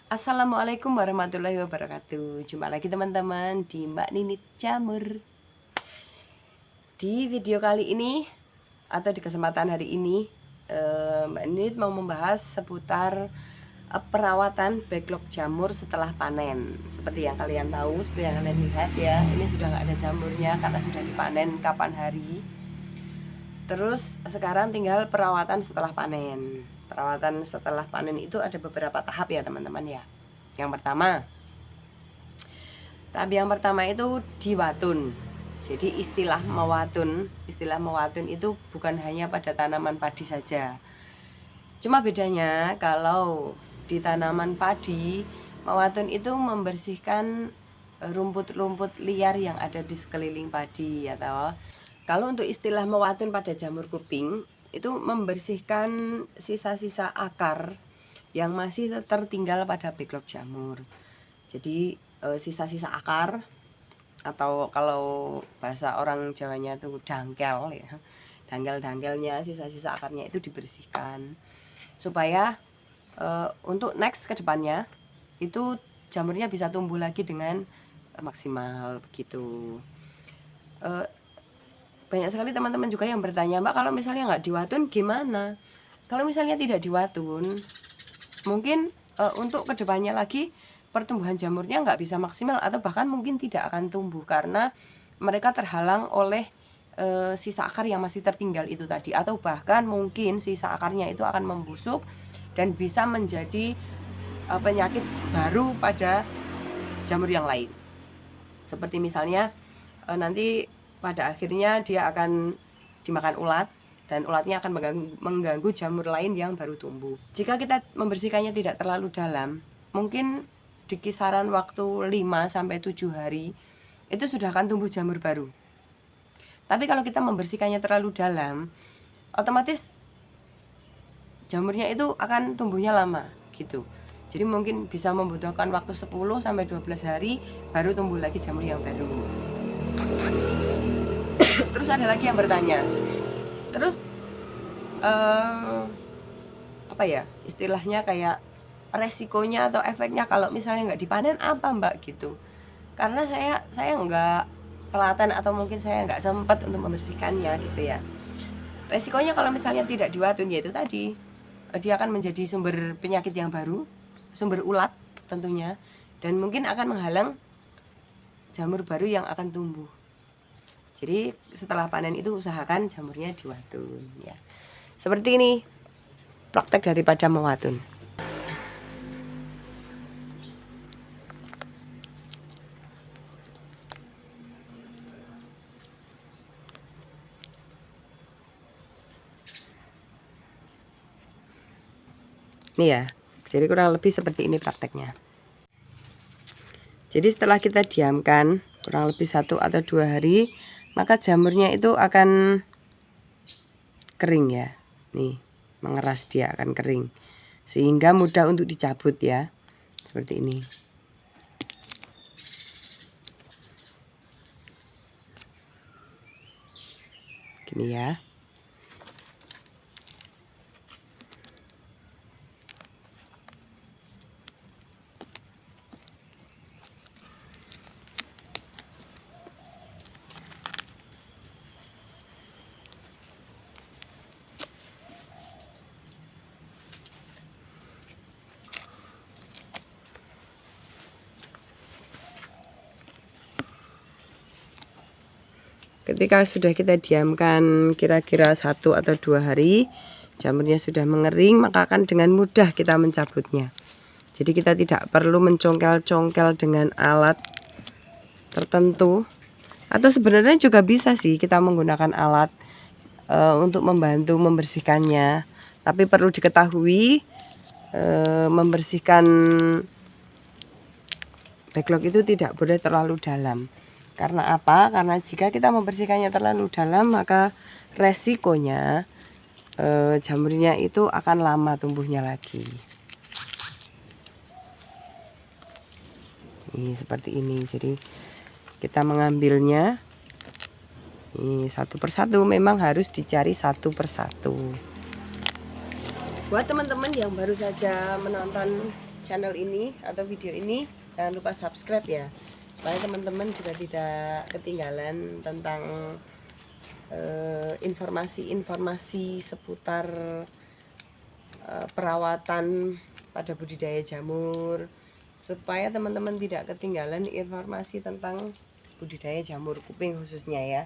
Assalamualaikum warahmatullahi wabarakatuh. Jumpa lagi teman-teman di Mbak Ninit Jamur. Di video kali ini atau di kesempatan hari ini Mbak Ninit mau membahas seputar perawatan backlog jamur setelah panen. Seperti yang kalian tahu, seperti yang kalian lihat ya, ini sudah nggak ada jamurnya karena sudah dipanen kapan hari. Terus sekarang tinggal perawatan setelah panen. Perawatan setelah panen itu ada beberapa tahap ya teman-teman ya. Yang pertama, tahap yang pertama itu diwatun. Jadi istilah mewatun itu bukan hanya pada tanaman padi saja. Cuma bedanya kalau di tanaman padi, mewatun itu membersihkan rumput-rumput liar yang ada di sekeliling padi atau kalau untuk istilah mewatun pada jamur kuping itu membersihkan sisa-sisa akar yang masih tertinggal pada backlog jamur. Jadi sisa-sisa akar atau kalau bahasa orang Jawanya itu dangkel ya. Dangkel-dangkelnya, sisa-sisa akarnya itu dibersihkan supaya untuk next ke depannya itu jamurnya bisa tumbuh lagi dengan maksimal begitu. Banyak sekali teman-teman juga yang bertanya, Mbak, kalau misalnya nggak diwatun gimana? Kalau misalnya tidak diwatun, mungkin untuk kedepannya lagi pertumbuhan jamurnya nggak bisa maksimal atau bahkan mungkin tidak akan tumbuh karena mereka terhalang oleh sisa akar yang masih tertinggal itu tadi, atau bahkan mungkin sisa akarnya itu akan membusuk dan bisa menjadi penyakit baru pada jamur yang lain. Seperti misalnya nanti pada akhirnya dia akan dimakan ulat dan ulatnya akan mengganggu jamur lain yang baru tumbuh. Jika kita membersihkannya tidak terlalu dalam, mungkin di kisaran waktu 5-7 hari itu sudah akan tumbuh jamur baru. Tapi kalau kita membersihkannya terlalu dalam, otomatis jamurnya itu akan tumbuhnya lama gitu. Jadi mungkin bisa membutuhkan waktu 10-12 hari baru tumbuh lagi jamur yang baru. Terus ada lagi yang bertanya, terus apa ya istilahnya, kayak resikonya atau efeknya kalau misalnya nggak dipanen apa Mbak gitu. Karena saya nggak telaten atau mungkin saya nggak sempat untuk membersihkannya gitu ya. Resikonya kalau misalnya tidak diwatun yaitu tadi, dia akan menjadi sumber penyakit yang baru, sumber ulat tentunya, dan mungkin akan menghalang jamur baru yang akan tumbuh. Jadi setelah panen itu usahakan jamurnya diwatun ya. Seperti ini praktek daripada mewatun. Ini ya. Jadi kurang lebih seperti ini prakteknya. Jadi setelah kita diamkan kurang lebih 1 atau 2 hari, maka jamurnya itu akan kering ya. Nih, mengeras, dia akan kering. Sehingga mudah untuk dicabut ya. Seperti ini. Gini ya. Ketika sudah kita diamkan kira-kira 1 atau 2 hari, jamurnya sudah mengering, maka akan dengan mudah kita mencabutnya. Jadi kita tidak perlu mencongkel-congkel dengan alat tertentu, atau sebenarnya juga bisa sih kita menggunakan alat untuk membantu membersihkannya. Tapi perlu diketahui membersihkan backlog itu tidak boleh terlalu dalam. Karena apa? Karena jika kita membersihkannya terlalu dalam, maka resikonya jamurnya itu akan lama tumbuhnya lagi. Ini seperti ini. Jadi kita mengambilnya ini satu persatu, memang harus dicari satu persatu. Buat teman-teman yang baru saja menonton channel ini atau video ini, jangan lupa subscribe ya, supaya teman-teman juga tidak ketinggalan tentang informasi-informasi seputar perawatan pada budidaya jamur, supaya teman-teman tidak ketinggalan informasi tentang budidaya jamur kuping khususnya ya.